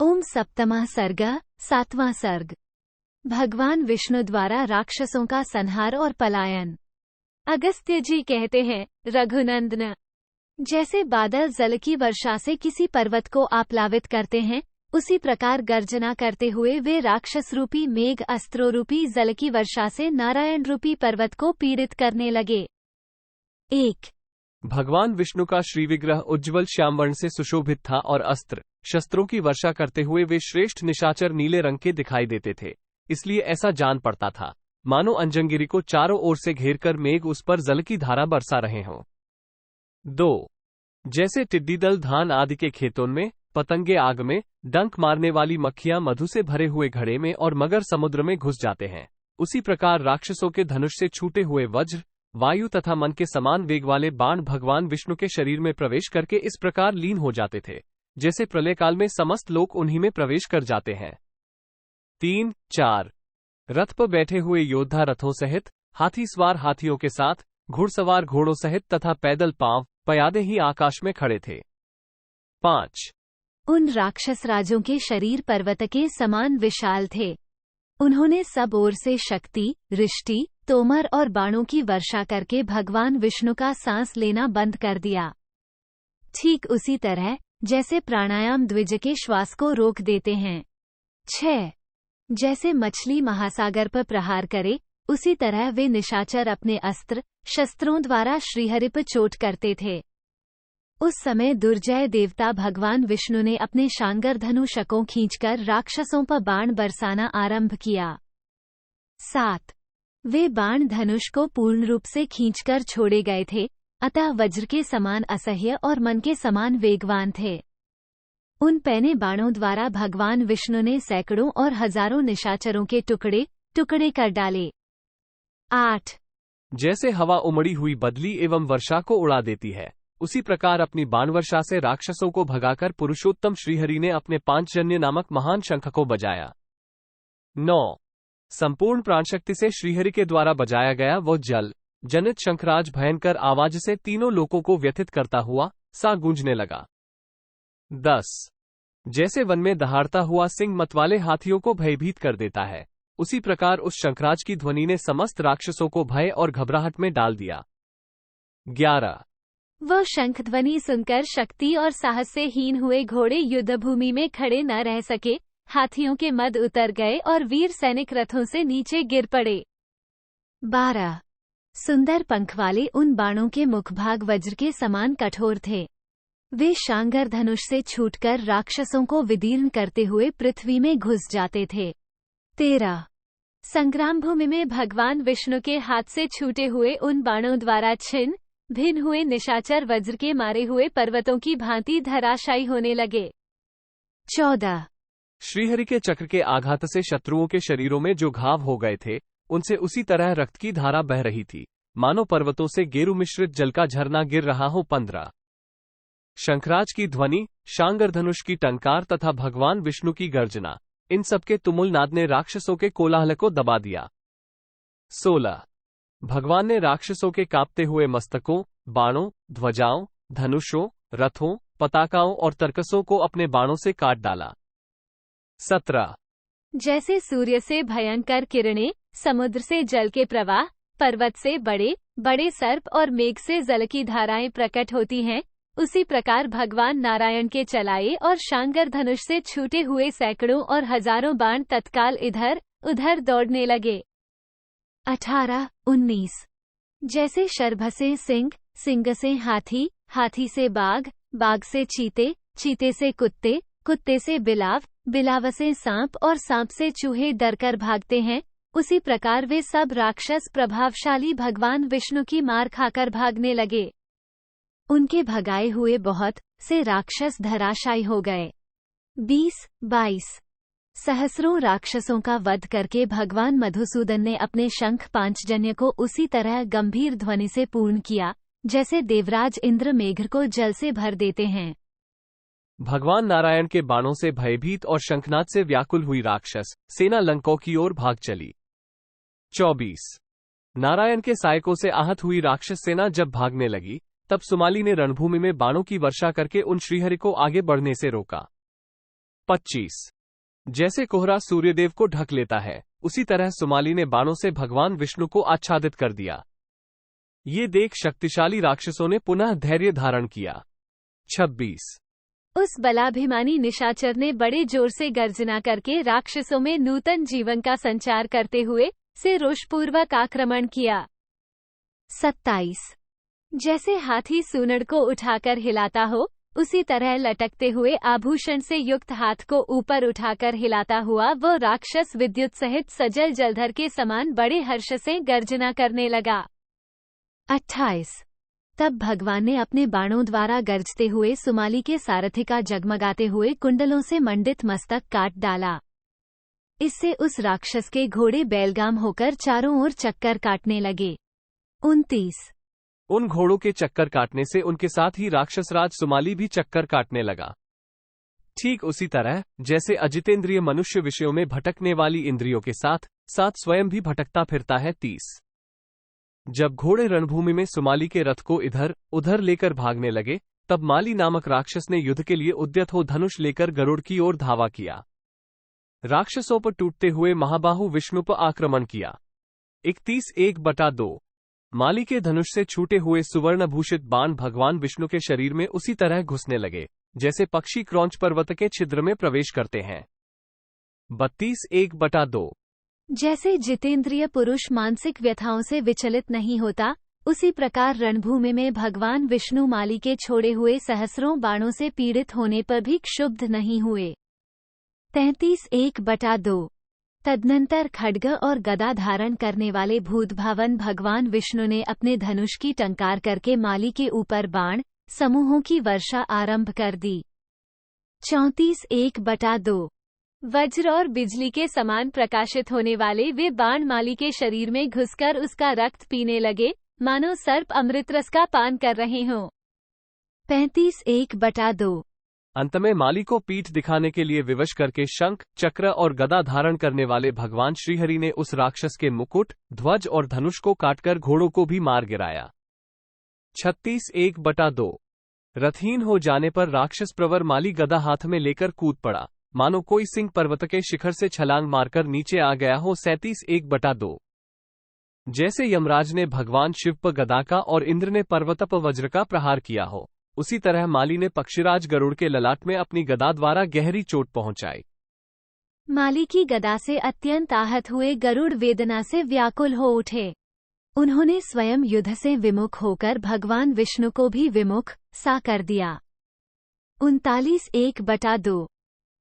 ओम सप्तमः सर्ग, 7वां सर्ग। भगवान विष्णु द्वारा राक्षसों का संहार और पलायन। अगस्त्य जी कहते हैं, रघुनंदन, जैसे बादल जल की वर्षा से किसी पर्वत को आप्लावित करते हैं, उसी प्रकार गर्जना करते हुए वे राक्षस रूपी मेघ अस्त्रों रूपी जल की वर्षा से नारायण रूपी पर्वत को पीड़ित करने लगे। 1। भगवान विष्णु का श्रीविग्रह उज्ज्वल श्यामवर्ण से सुशोभित था और अस्त्र शस्त्रों की वर्षा करते हुए वे श्रेष्ठ निशाचर नीले रंग के दिखाई देते थे। इसलिए ऐसा जान पड़ता था मानो अंजनगिरी को चारों ओर से घेरकर मेघ उस पर जल की धारा बरसा रहे हों। 2। जैसे टिड्डी दल धान आदि के खेतों में, पतंगे आग में, डंक मारने वाली मक्खियां मधु से भरे हुए घड़े में और मगर समुद्र में घुस जाते हैं, उसी प्रकार राक्षसों के धनुष से छूटे हुए वज्र, वायु तथा मन के समान वेग वाले बाण भगवान विष्णु के शरीर में प्रवेश करके इस प्रकार लीन हो जाते थे, जैसे प्रलय काल में समस्त लोग उन्हीं में प्रवेश कर जाते हैं। 3, 4। रथ पर बैठे हुए योद्धा रथों सहित, हाथी सवार हाथियों के साथ, घुड़सवार घोड़ों सहित तथा पैदल पांव पयादे ही आकाश में खड़े थे। 5। उन राक्षस राजों के शरीर पर्वत के समान विशाल थे। उन्होंने सब ओर से शक्ति, रिष्टि, तोमर और बाणों की वर्षा करके भगवान विष्णु का सांस लेना बंद कर दिया। ठीक उसी तरह जैसे प्राणायाम द्विज के श्वास को रोक देते हैं। 6। जैसे मछली महासागर पर प्रहार करे, उसी तरह वे निशाचर अपने अस्त्र शस्त्रों द्वारा श्रीहरि पर चोट करते थे। उस समय दुर्जय देवता भगवान विष्णु ने अपने शांगर धनु शकों खींचकर राक्षसों पर बाण बरसाना आरंभ किया। 7। वे बाण धनुष को पूर्ण रूप से खींचकर छोड़े गए थे, अतः वज्र के समान असह्य और मन के समान वेगवान थे। उन पैने बाणों द्वारा भगवान विष्णु ने सैकड़ों और हजारों निशाचरों के टुकड़े टुकड़े कर डाले। 8। जैसे हवा उमड़ी हुई बदली एवं वर्षा को उड़ा देती है, उसी प्रकार अपनी बाण वर्षा से राक्षसों को भगाकर पुरुषोत्तम श्रीहरि ने अपने पांचजन्य नामक महान शंख को बजाया। 9। संपूर्ण प्राणशक्ति से श्रीहरि के द्वारा बजाया गया वो जल जनित शंखराज भयंकर आवाज से तीनों लोकों को व्यथित करता हुआ सा गूंजने लगा। 10। जैसे वन में दहाड़ता हुआ सिंह मतवाले हाथियों को भयभीत कर देता है, उसी प्रकार उस शंखराज की ध्वनि ने समस्त राक्षसों को भय और घबराहट में डाल दिया। 11। वह शंख ध्वनि सुनकर शक्ति और साहस से हीन हुए घोड़े युद्ध भूमि में खड़े न रह सके, हाथियों के मद उतर गए और वीर सैनिक रथों से नीचे गिर पड़े। 12। सुंदर पंख वाले उन बाणों के मुखभाग वज्र के समान कठोर थे। वे शांगर धनुष से छूटकर राक्षसों को विदीर्ण करते हुए पृथ्वी में घुस जाते थे। 13। संग्राम भूमि में भगवान विष्णु के हाथ से छूटे हुए उन बाणों द्वारा छिन्न भिन्न हुए निशाचर वज्र के मारे हुए पर्वतों की भांति धराशायी होने लगे। 14। श्रीहरि के चक्र के आघात से शत्रुओं के शरीरों में जो घाव हो गए थे, उनसे उसी तरह रक्त की धारा बह रही थी, मानो पर्वतों से गेरू मिश्रित जल का झरना गिर रहा हो। 15। शंखराज की ध्वनि, शांगर धनुष की टंकार तथा भगवान विष्णु की गर्जना, इन सबके तुमुल नाद ने राक्षसों के कोलाहल को दबा दिया। 16। भगवान ने राक्षसों के कांपते हुए मस्तकों, बाणों, ध्वजाओं, धनुषों, रथों, पताकाओं और तरकसों को अपने बाणों से काट डाला। 17। जैसे सूर्य से भयंकर किरणें, समुद्र से जल के प्रवाह, पर्वत से बड़े बड़े सर्प और मेघ से जल की धाराएं प्रकट होती हैं, उसी प्रकार भगवान नारायण के चलाए और शांगर धनुष से छूटे हुए सैकड़ों और हजारों बाण तत्काल इधर उधर दौड़ने लगे। 18, 19। जैसे शर्भ से सिंह, सिंह से हाथी, हाथी से बाघ, बाघ से चीते, चीते से कुत्ते, कुत्ते से बिलाव, बिलाव से सांप और सांप से चूहे डरकर भागते हैं, उसी प्रकार वे सब राक्षस प्रभावशाली भगवान विष्णु की मार खाकर भागने लगे। उनके भगाए हुए बहुत से राक्षस धराशायी हो गए। 20, 22। सहस्रों राक्षसों का वध करके भगवान मधुसूदन ने अपने शंख पांचजन्य को उसी तरह गंभीर ध्वनि से पूर्ण किया, जैसे देवराज इंद्र मेघ को जल से भर देते हैं। भगवान नारायण के बाणों से भयभीत और शंखनाद से व्याकुल हुई राक्षस सेना लंका की ओर भाग चली। 24। नारायण के सायकों से आहत हुई राक्षस सेना जब भागने लगी, तब सुमाली ने रणभूमि में बाणों की वर्षा करके उन श्रीहरि को आगे बढ़ने से रोका। 25। जैसे कोहरा सूर्यदेव को ढक लेता है, उसी तरह सुमाली ने बाणों से भगवान विष्णु को आच्छादित कर दिया। ये देख शक्तिशाली राक्षसों ने पुनः धैर्य धारण किया। 26। उस बलाभिमानी निशाचर ने बड़े जोर से गर्जना करके राक्षसों में नूतन जीवन का संचार करते हुए से रोषपूर्वक आक्रमण किया। 27। जैसे हाथी सूंड को उठाकर हिलाता हो, उसी तरह लटकते हुए आभूषण से युक्त हाथ को ऊपर उठाकर हिलाता हुआ वो राक्षस विद्युत सहित सजल जलधर के समान बड़े हर्ष से गर्जना करने लगा। 28। तब भगवान ने अपने बाणों द्वारा गरजते हुए सुमाली के सारथी का जगमगाते हुए कुंडलों से मंडित मस्तक काट डाला। इससे उस राक्षस के घोड़े बैलगाम होकर चारों ओर चक्कर काटने लगे। 29। उन घोड़ों के चक्कर काटने से उनके साथ ही राक्षसराज सुमाली भी चक्कर काटने लगा। ठीक उसी तरह जैसे अजितेंद्रिय मनुष्य विषयों में भटकने वाली इंद्रियों के साथ साथ स्वयं भी भटकता फिरता है। 30। जब घोड़े रणभूमि में सुमाली के रथ को इधर उधर लेकर भागने लगे, तब माली नामक राक्षस ने युद्ध के लिए उद्यत हो धनुष लेकर गरुड़ की ओर धावा किया। राक्षसों पर टूटते हुए महाबाहु विष्णु पर आक्रमण किया। 31 1/2। माली के धनुष से छूटे हुए सुवर्णभूषित बाण भगवान विष्णु के शरीर में उसी तरह घुसने लगे जैसे पक्षी क्रौंच पर्वत के छिद्र में प्रवेश करते हैं। 32 1/2। जैसे जितेंद्रिय पुरुष मानसिक व्यथाओं से विचलित नहीं होता, उसी प्रकार रणभूमि में भगवान विष्णु माली के छोड़े हुए सहस्रों बाणों से पीड़ित होने पर भी क्षुब्ध नहीं हुए। 33 1/2। तदनंतर खड्ग और गदा धारण करने वाले भूतभावन भगवान विष्णु ने अपने धनुष की टंकार करके माली के ऊपर बाण समूहों की वर्षा आरंभ कर दी। 34 1/2। वज्र और बिजली के समान प्रकाशित होने वाले वे बाण माली के शरीर में घुसकर उसका रक्त पीने लगे, मानो सर्प अमृत रस का पान कर रहे हों। 35 1/2। अंत में माली को पीठ दिखाने के लिए विवश करके शंख, चक्र और गदा धारण करने वाले भगवान श्रीहरि ने उस राक्षस के मुकुट, ध्वज और धनुष को काटकर घोड़ों को भी मार गिराया। 36 1/2। रथहीन हो जाने पर राक्षस प्रवर माली गदा हाथ में लेकर कूद पड़ा, मानो कोई सिंह पर्वत के शिखर से छलांग मारकर नीचे आ गया हो। 37 1/2। जैसे यमराज ने भगवान शिव पर गदा का और इंद्र ने पर्वत पर वज्र का प्रहार किया हो, उसी तरह माली ने पक्षीराज गरुड़ के ललाट में अपनी गदा द्वारा गहरी चोट पहुंचाई। माली की गदा से अत्यंत आहत हुए गरुड़ वेदना से व्याकुल हो उठे। उन्होंने स्वयं युद्ध से विमुख होकर भगवान विष्णु को भी विमुख सा कर दिया। 39 1/2।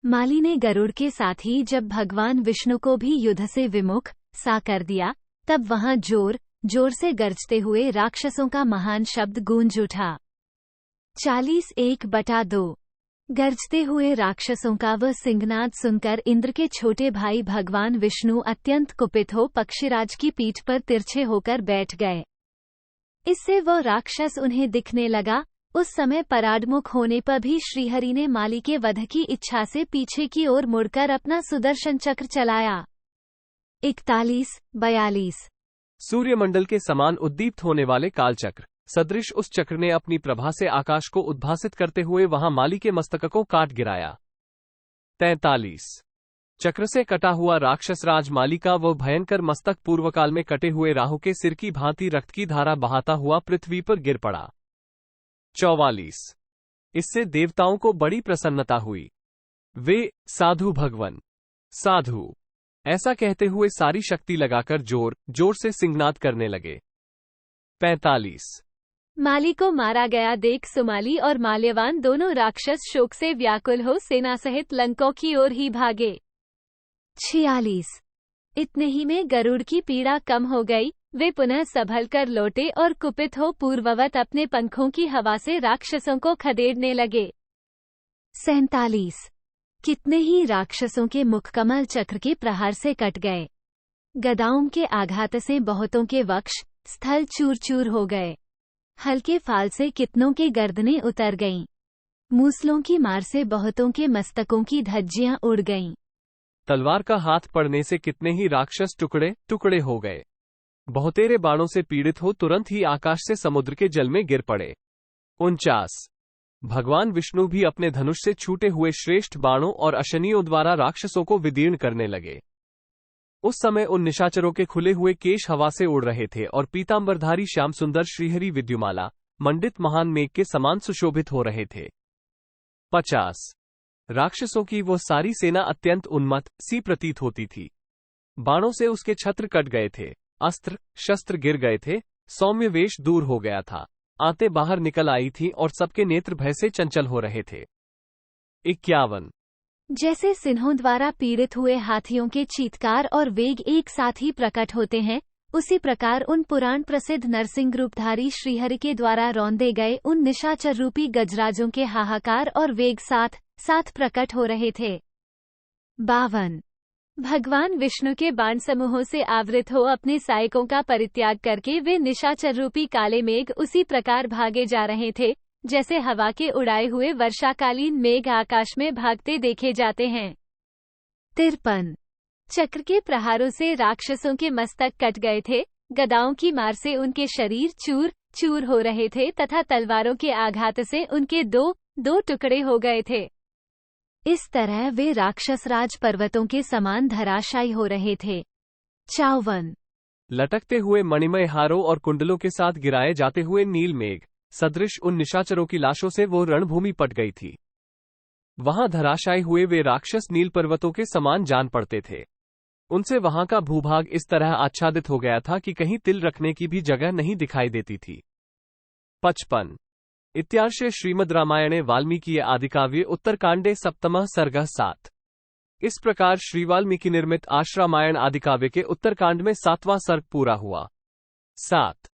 माली ने गरुड़ के साथ ही जब भगवान विष्णु को भी युद्ध से विमुख सा कर दिया, तब वहां जोर जोर से गरजते हुए राक्षसों का महान शब्द गूंज उठा। 40 1/2। गरजते हुए राक्षसों का वह सिंहनाद सुनकर इंद्र के छोटे भाई भगवान विष्णु अत्यंत कुपित हो पक्षीराज की पीठ पर तिरछे होकर बैठ गए। इससे वह राक्षस उन्हें दिखने लगा। उस समय पराडमुख होने पर भी श्रीहरि ने माली के वध की इच्छा से पीछे की ओर मुड़कर अपना सुदर्शन चक्र चलाया। 41 42। सूर्यमंडल के समान उद्दीप्त होने वाले कालचक्र सदृश उस चक्र ने अपनी प्रभा से आकाश को उद्भासित करते हुए वहां माली के मस्तक को काट गिराया। 43। चक्र से कटा हुआ राक्षस राज माली का वह भयंकर मस्तक पूर्वकाल में कटे हुए राहु के सिर की भांति रक्त की धारा बहाता हुआ पृथ्वी पर गिर पड़ा। 44। इससे देवताओं को बड़ी प्रसन्नता हुई। वे साधु भगवन साधु ऐसा कहते हुए सारी शक्ति लगाकर जोर जोर से सिंहनाद करने लगे। 45। माली को मारा गया देख सुमाली और माल्यवान दोनों राक्षस शोक से व्याकुल हो सेना सहित लंकों की ओर ही भागे। 46। इतने ही में गरुड़ की पीड़ा कम हो गई, वे पुनः संभल कर लौटे और कुपित हो पूर्ववत अपने पंखों की हवा से राक्षसों को खदेड़ने लगे। 47। कितने ही राक्षसों के मुखकमल चक्र के प्रहार से कट गए। गदाओं के आघात से बहुतों के वक्ष स्थल चूर चूर हो गए। हल्के फाल से कितनों के गर्दनें उतर गईं। मूसलों की मार से बहुतों के मस्तकों की धज्जियां उड़ गईं। तलवार का हाथ पड़ने से कितने ही राक्षस टुकड़े टुकड़े हो गए। बहुतेरे बाणों से पीड़ित हो तुरंत ही आकाश से समुद्र के जल में गिर पड़े। 49। भगवान विष्णु भी अपने धनुष से छूटे हुए श्रेष्ठ बाणों और अशनियों द्वारा राक्षसों को विदीर्ण करने लगे। उस समय उन निशाचरों के खुले हुए केश हवा से उड़ रहे थे और पीतांबरधारी श्याम सुंदर श्रीहरि विद्युमाला मंडित महान मेघ के समान सुशोभित हो रहे थे। 50 राक्षसों की वह सारी सेना अत्यंत उन्मत्त सी प्रतीत होती थी। बाणों से उसके छत्र कट गए थे, अस्त्र शस्त्र गिर गए थे, सौम्य वेश दूर हो गया था, आते बाहर निकल आई थी और सबके नेत्र भय से चंचल हो रहे थे। 51 जैसे सिंहों द्वारा पीड़ित हुए हाथियों के चीत्कार और वेग एक साथ ही प्रकट होते हैं, उसी प्रकार उन पुराण प्रसिद्ध नरसिंह रूपधारी श्रीहरि के द्वारा रौंदे गए उन निशाचर रूपी गजराजों के हाहाकार और वेग साथ साथ प्रकट हो रहे थे। 52 भगवान विष्णु के बाण समूहों से आवृत हो अपने सहायकों का परित्याग करके वे निशाचर रूपी काले मेघ उसी प्रकार भागे जा रहे थे जैसे हवा के उड़ाए हुए वर्षाकालीन मेघ आकाश में भागते देखे जाते हैं। 53 चक्र के प्रहारों से राक्षसों के मस्तक कट गए थे, गदाओं की मार से उनके शरीर चूर चूर हो रहे थे तथा तलवारों के आघात से उनके दो दो टुकड़े हो गए थे। इस तरह वे राक्षसराज पर्वतों के समान धराशायी हो रहे थे। 54 लटकते हुए मणिमय हारों और कुंडलों के साथ गिराए जाते हुए नील मेघ सदृश उन निशाचरों की लाशों से वो रणभूमि पट गई थी। वहां धराशायी हुए वे राक्षस नील पर्वतों के समान जान पड़ते थे। उनसे वहां का भूभाग इस तरह आच्छादित हो गया था कि कहीं तिल रखने की भी जगह नहीं दिखाई देती थी। 55 इत्यार्षे श्रीमद् रामायणे वाल्मीकि आदिकाव्ये उत्तरकांडे सप्तमः सर्गः 7। इस प्रकार श्री वाल्मीकि निर्मित आश्रामायण आदिकाव्य के उत्तरकांड में 7वां सर्ग पूरा हुआ। 7